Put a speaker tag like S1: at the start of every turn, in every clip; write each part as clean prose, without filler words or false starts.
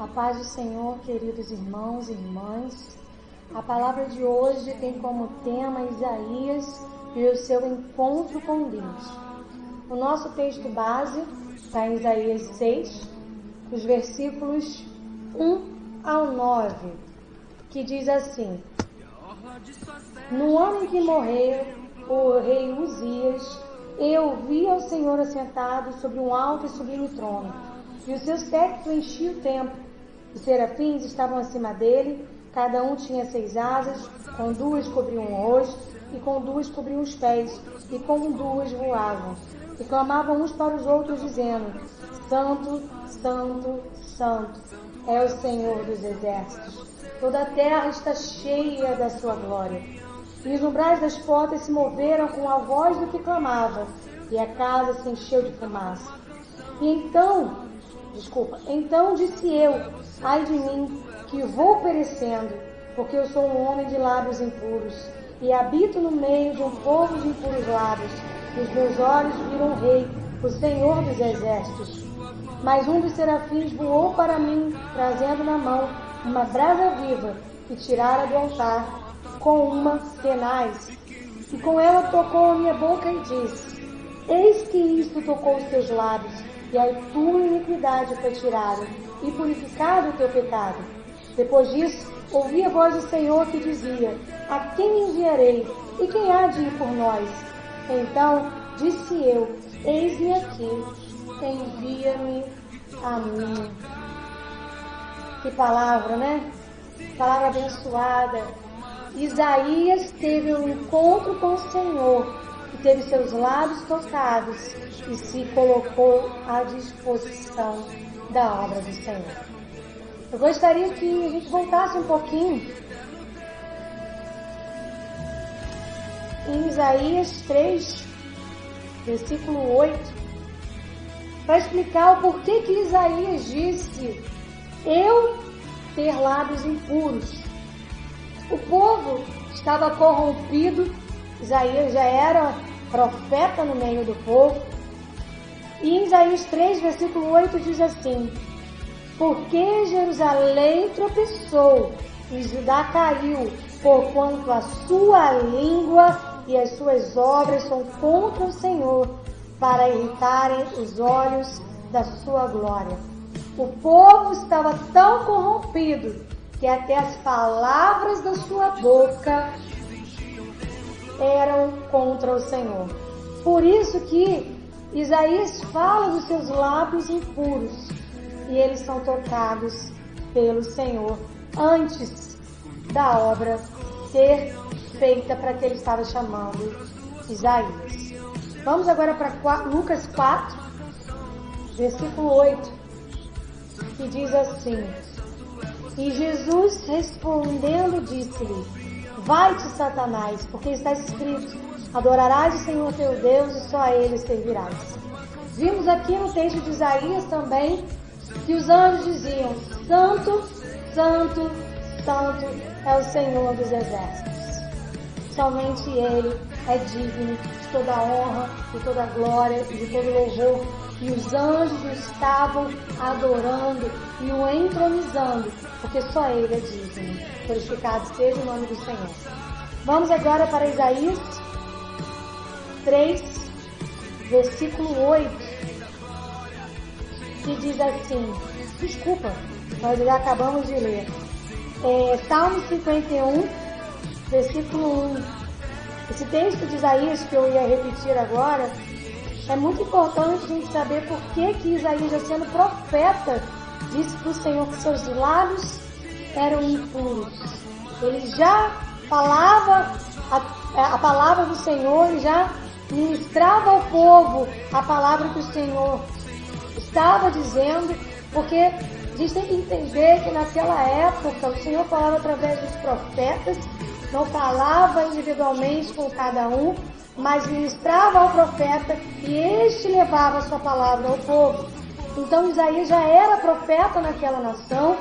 S1: A paz do Senhor, queridos irmãos e irmãs. A palavra de hoje tem como tema Isaías e o seu encontro com Deus. O nosso texto base está em Isaías 6, os versículos 1 ao 9, que diz assim: No ano em que morreu o rei Uzias, eu vi ao Senhor assentado sobre um alto e sublime trono, e o seu séquito enchia o templo. Os serafins estavam acima dele, cada um tinha 6 asas, com 2 cobriam o rosto, e com 2 cobriam os pés, e com 2 voavam. E clamavam uns para os outros, dizendo: Santo, Santo, Santo é o Senhor dos exércitos. Toda a terra está cheia da sua glória. E os umbrais das portas se moveram com a voz do que clamava, e a casa se encheu de fumaça. Então disse eu: ai de mim, que vou perecendo, porque eu sou um homem de lábios impuros, e habito no meio de um povo de impuros lábios, e os meus olhos viram o Rei, o Senhor dos exércitos. Mas um dos serafins voou para mim, trazendo na mão uma brasa viva, que tirara do altar, com uma tenaz, e com ela tocou a minha boca e disse: Eis que isto tocou os teus lábios, e a tua iniquidade foi tirada, e purificado o teu pecado. Depois disso, ouvi a voz do Senhor que dizia: A quem enviarei? E quem há de ir por nós? Então disse eu: Eis-me aqui, envia-me a mim. Que palavra, né? Palavra abençoada. Isaías teve um encontro com o Senhor, e teve seus lábios tocados, e se colocou à disposição da obra do Senhor. Eu gostaria que a gente voltasse um pouquinho em Isaías 3, versículo 8, para explicar o porquê que Isaías disse: eu ter lábios impuros. O povo estava corrompido, Isaías já era profeta no meio do povo, e em Isaías 3, versículo 8 diz assim: Porque Jerusalém tropeçou e Judá caiu, porquanto a sua língua e as suas obras são contra o Senhor, para irritarem os olhos da sua glória. O povo estava tão corrompido que até as palavras da sua boca eram contra o Senhor. Por isso que Isaías fala dos seus lábios impuros, e eles são tocados pelo Senhor antes da obra ser feita para que ele estava chamando Isaías. Vamos agora para Lucas 4, versículo 8, que diz assim: E Jesus respondendo disse-lhe: Vai-te, Satanás, porque está escrito: Adorarás o Senhor teu Deus e só a ele servirás. Vimos aqui no texto de Isaías também que os anjos diziam: Santo, Santo, Santo é o Senhor dos exércitos. Somente Ele é digno de toda a honra, de toda a glória e de todo louvor. E os anjos o estavam adorando e o entronizando, porque só Ele é digno. Glorificado seja o nome do Senhor. Vamos agora para Isaías 3, versículo 8, que diz assim, nós já acabamos de ler. Salmo 51, versículo 1. Esse texto de Isaías que eu ia repetir agora, é muito importante a gente saber por que Isaías, já sendo profeta, disse para o Senhor que seus lábios eram impuros. Ele já falava a palavra do Senhor, ele já ministrava ao povo a palavra que o Senhor estava dizendo, porque a gente tem que entender que naquela época o Senhor falava através dos profetas, não falava individualmente com cada um, mas ministrava ao profeta e este levava a sua palavra ao povo. Então Isaías já era profeta naquela nação,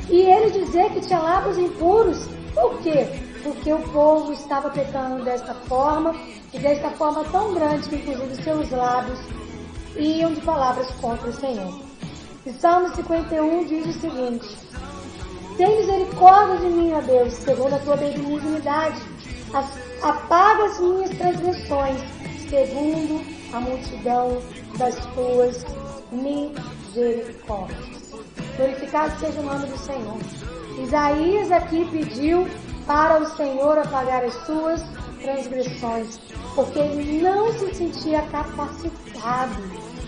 S1: e ele dizia que tinha lábios impuros. Por quê? Porque o povo estava pecando desta forma, e desta forma tão grande que inclusive seus lábios iam de palavras contra o Senhor. E Salmo 51 diz o seguinte: tem misericórdia de mim, ó Deus, segundo a tua benignidade. Apaga as minhas transgressões, segundo a multidão das tuas misericórdias. Glorificado seja o nome do Senhor. Isaías aqui pediu para o Senhor apagar as suas transgressões, porque ele não se sentia capacitado,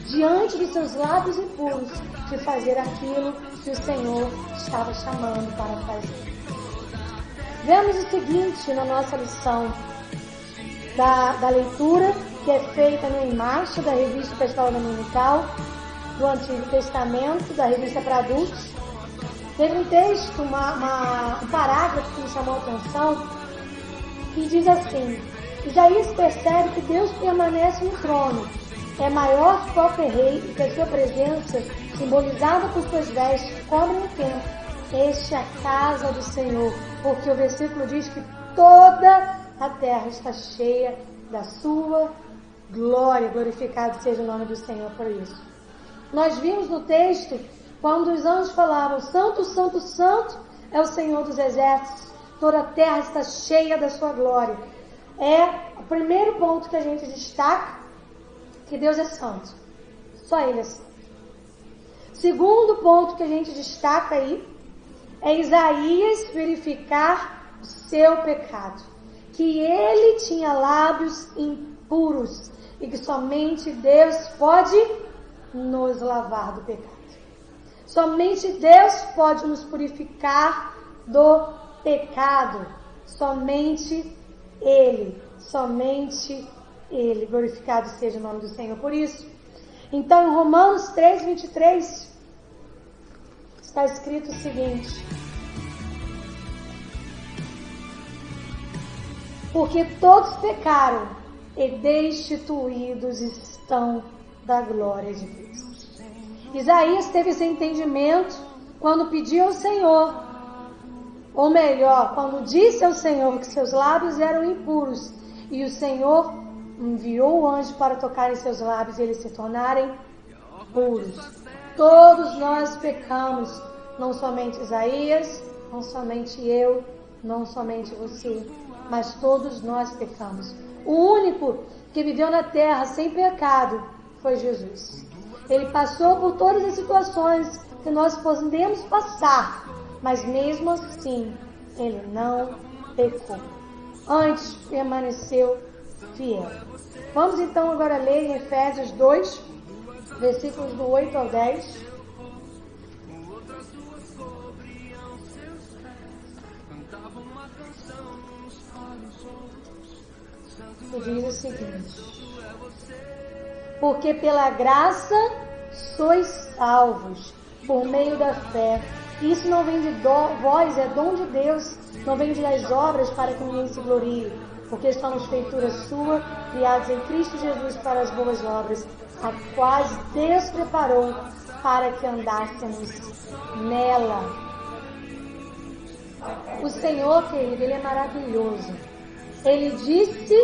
S1: diante dos seus lábios impuros, de fazer aquilo que o Senhor estava chamando para fazer. Vemos o seguinte na nossa lição da leitura, que é feita no Em Marcha, da Revista Pastoral Dominical, do Antigo Testamento, da Revista para Adultos. Teve um texto, um parágrafo que me chamou a atenção, que diz assim: Isaías percebe que Deus permanece no trono, é maior que qualquer rei, e que a sua presença, simbolizada por suas vestes, cobre o templo. Este é a casa do Senhor, porque o versículo diz que toda a terra está cheia da sua glória. Glorificado seja o nome do Senhor por isso. Nós vimos no texto, quando os anjos falavam: Santo, Santo, Santo é o Senhor dos exércitos, toda a terra está cheia da sua glória. É o primeiro ponto que a gente destaca, que Deus é santo. Só Ele é santo. Segundo ponto que a gente destaca aí, é Isaías verificar o seu pecado. Que ele tinha lábios impuros e que somente Deus pode nos lavar do pecado. Somente Deus pode nos purificar do pecado. Somente Ele. Somente Ele. Glorificado seja o nome do Senhor por isso. Então, em Romanos 3:23, está escrito o seguinte: porque todos pecaram e destituídos estão da glória de Deus. Isaías teve esse entendimento quando pediu ao Senhor, ou melhor, quando disse ao Senhor que seus lábios eram impuros, e o Senhor enviou o anjo para tocar em seus lábios e eles se tornarem puros. Todos nós pecamos, não somente Isaías, não somente eu, não somente você, mas todos nós pecamos. O único que viveu na terra sem pecado foi Jesus. Ele passou por todas as situações que nós podemos passar, mas mesmo assim, ele não pecou. Antes, permaneceu fiel. Vamos então agora ler em Efésios 2, versículos do 8 ao 10. Que diz o seguinte: porque pela graça sois salvos, por meio da fé. Isso não vem de vós, é dom de Deus, não vem das obras para que ninguém se glorie, porque somos feitura sua, criados em Cristo Jesus para as boas obras, a quais Deus preparou para que andássemos nela. O Senhor, querido, Ele é maravilhoso. Ele disse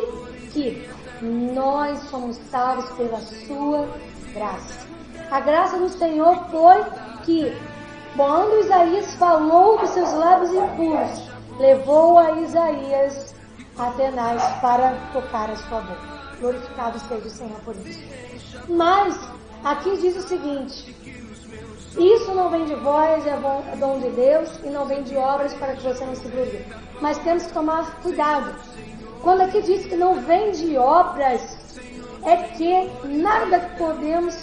S1: que nós somos salvos pela sua graça. A graça do Senhor foi que, quando Isaías falou dos seus lábios impuros, levou a Isaías a Atenais para tocar a sua boca. Glorificado seja o Senhor por isso. Mas, aqui diz o seguinte: isso não vem de vós, é dom de Deus, e não vem de obras para que você não se glorie. Mas temos que tomar cuidado. Quando aqui diz que não vem de obras, é que nada que podemos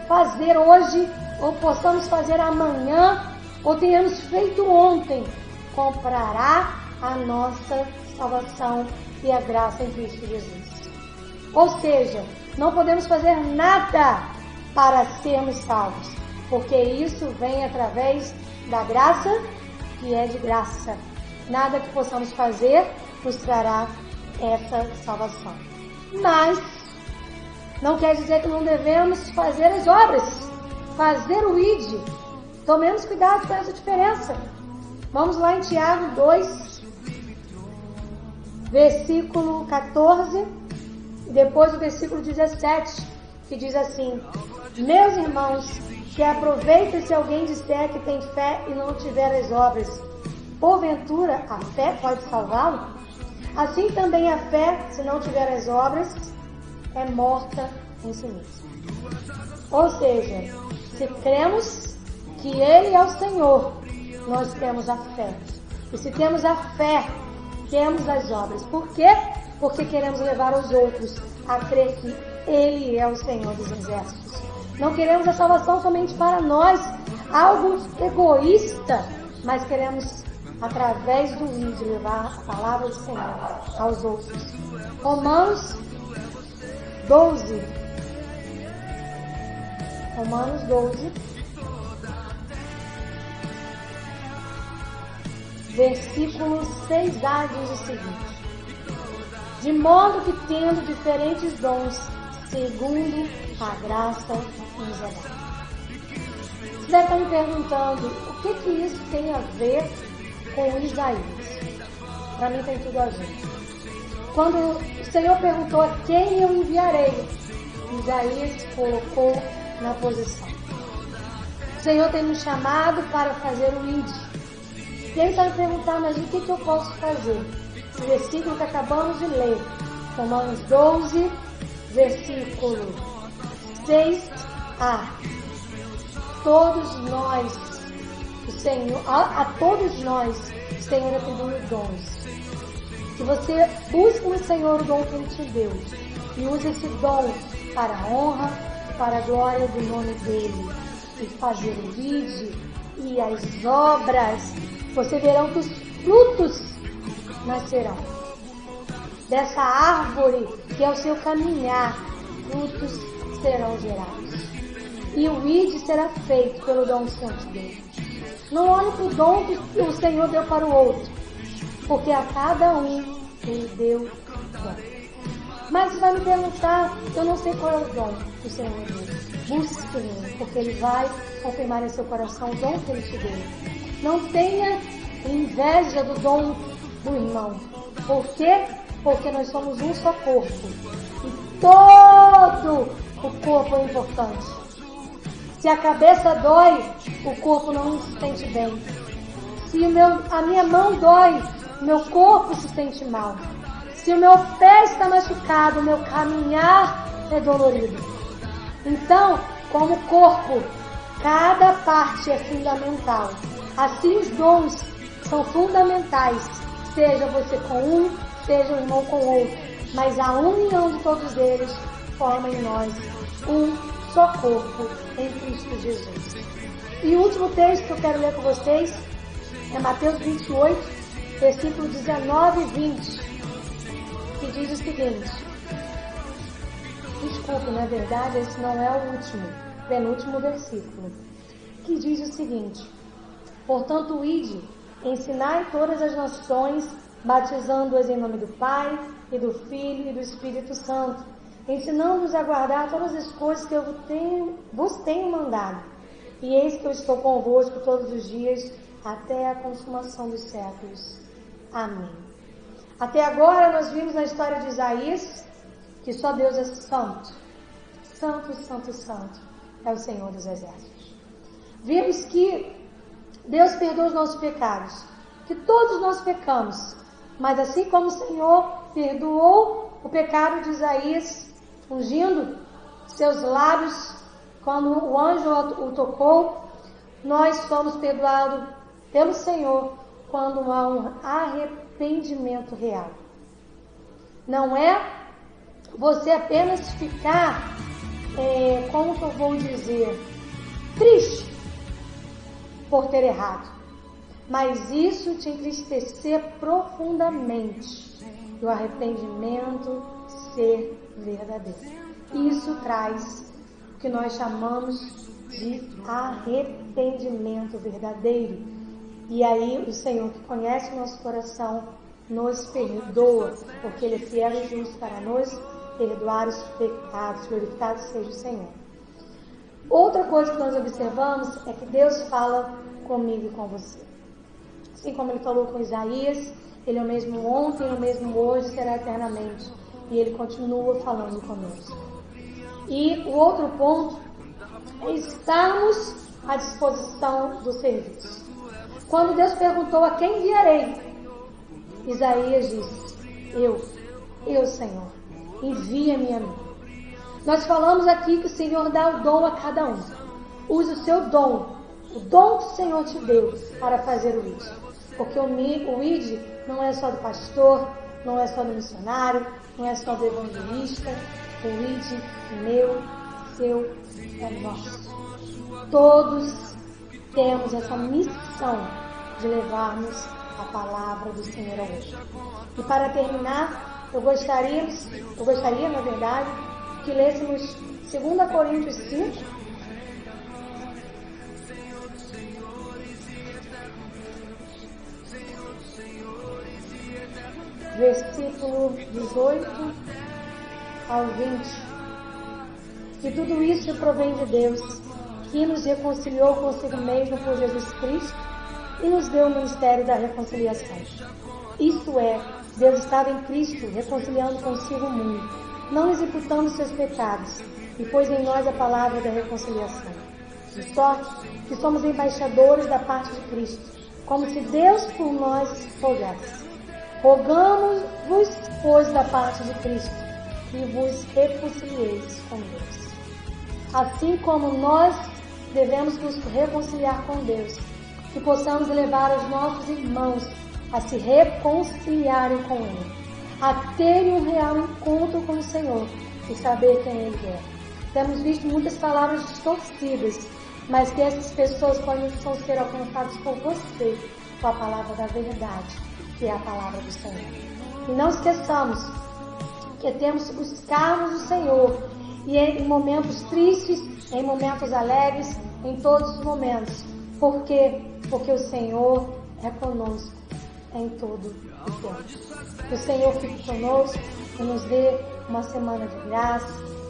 S1: fazer hoje, ou possamos fazer amanhã, ou tenhamos feito ontem, comprará a nossa salvação e a graça em Cristo Jesus. Ou seja, não podemos fazer nada para sermos salvos, porque isso vem através da graça, que é de graça. Nada que possamos fazer nos trará essa salvação. Mas não quer dizer que não devemos fazer as obras, fazer o ID. Tomemos cuidado com essa diferença. Vamos lá em Tiago 2, versículo 14, e depois o versículo 17, que diz assim: meus irmãos, que aproveita se alguém disser que tem fé e não tiver as obras. Porventura, a fé pode salvá-lo? Assim também a fé, se não tiver as obras, é morta em si mesma. Ou seja, se cremos que Ele é o Senhor, nós temos a fé. E se temos a fé, temos as obras. Por quê? Porque queremos levar os outros a crer que Ele é o Senhor dos exércitos. Não queremos a salvação somente para nós, algo egoísta, mas queremos, através do vídeo, levar a palavra do Senhor aos outros. Romanos 12. Romanos 12. Versículo 6a diz o seguinte: de modo que tendo diferentes dons, segundo a graça nos é dada. Você deve estar me perguntando, o que isso tem a ver com Isaías? Para mim tem tudo a ver. Quando o Senhor perguntou a quem eu enviarei, Isaías colocou na posição. O Senhor tem me chamado para fazer o ID. E ele está me perguntando, mas o que eu posso fazer? O versículo que acabamos de ler, Romanos 12, versículo 6a. Todos nós, o Senhor, a todos nós, o Senhor atribui dons. Que você busque no Senhor o dom que Ele te deu e use esse dom para a honra, para a glória do nome dEle. E fazer o vídeo e as obras, você verão que os frutos nascerão. Dessa árvore que é o seu caminhar, frutos serão gerados. E o ID será feito pelo dom que o Senhor te deu. Não olhe para o dom que o Senhor deu para o outro, porque a cada um Ele deu dom. Mas você vai me perguntar, eu não sei qual é o dom que o Senhor me deu. Busque Ele, porque Ele vai confirmar em seu coração o dom que Ele te deu. Não tenha inveja do dom do irmão. Por quê? Porque nós somos um só corpo. E todo o corpo é importante. Se a cabeça dói, o corpo não se sente bem. Se a minha mão dói, meu corpo se sente mal. Se o meu pé está machucado, o meu caminhar é dolorido. Então, como corpo, cada parte é fundamental. Assim os dons são fundamentais, seja você com um, seja o irmão com o outro. Mas a união de todos eles forma em nós um só corpo em Cristo Jesus. E o último texto que eu quero ler com vocês é Mateus 28, versículo 19 e 20, que diz o seguinte. Desculpe, na verdade, esse não é o último, penúltimo versículo, que diz o seguinte: portanto, ide, ensinai todas as nações, batizando-as em nome do Pai, e do Filho e do Espírito Santo, ensinando-os a guardar todas as coisas que eu vos tenho mandado. E eis que eu estou convosco todos os dias, até a consumação dos séculos. Amém. Até agora nós vimos na história de Isaías que só Deus é santo. Santo, santo, santo é o Senhor dos exércitos. Vimos que Deus perdoa os nossos pecados, que todos nós pecamos, mas assim como o Senhor perdoou o pecado de Isaías, ungindo seus lábios quando o anjo o tocou, nós somos perdoados pelo Senhor quando há um arrependimento real. Não é você apenas ficar, como que eu vou dizer, triste por ter errado, mas isso te entristecer profundamente e o arrependimento ser verdadeiro. Isso traz o que nós chamamos de arrependimento verdadeiro. E aí o Senhor, que conhece o nosso coração, nos perdoa, porque Ele é fiel e justo para nos perdoar os pecados. Glorificado seja o Senhor. Outra coisa que nós observamos é que Deus fala comigo e com você. Assim como Ele falou com Isaías, Ele é o mesmo ontem, o mesmo hoje, será eternamente. E Ele continua falando conosco. E o outro ponto é estarmos à disposição do serviço. Quando Deus perguntou a quem enviarei, Isaías disse: eu Senhor, envia-me a mim. Nós falamos aqui que o Senhor dá o dom a cada um. Use o seu dom, o dom que o Senhor te deu para fazer o ID. Porque o ID não é só do pastor, não é só do missionário, não é só do evangelista. O ID meu, seu, é nosso. Todos temos essa missão de levarmos a palavra do Senhor ao mundo. E para terminar, eu gostaria, na verdade, que lêssemos 2 Coríntios 5, versículo 18 ao 20. E tudo isso provém de Deus, que nos reconciliou consigo mesmo por Jesus Cristo e nos deu o ministério da reconciliação. Isto é, Deus estava em Cristo reconciliando consigo o mundo, não executando seus pecados, e pôs em nós a palavra da reconciliação. De sorte que somos embaixadores da parte de Cristo, como se Deus por nós rogasse. Rogamos-vos, pois, da parte de Cristo, que vos reconcilieis com Deus. Assim como nós devemos nos reconciliar com Deus, que possamos levar os nossos irmãos a se reconciliarem com Ele, a terem um real encontro com o Senhor e saber quem Ele é. Temos visto muitas palavras distorcidas, mas que essas pessoas possam ser alcançadas por você, com a palavra da verdade, que é a palavra do Senhor. E não esqueçamos que temos que buscarmos o Senhor, e em momentos tristes, em momentos alegres, em todos os momentos. Por quê? Porque o Senhor é conosco em todo o tempo. Que o Senhor fique conosco e nos dê uma semana de graça,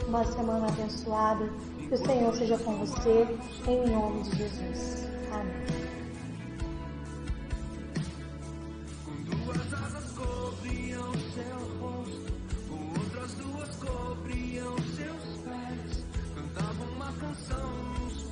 S1: uma semana abençoada. Que o Senhor seja com você, em nome de Jesus. Amém.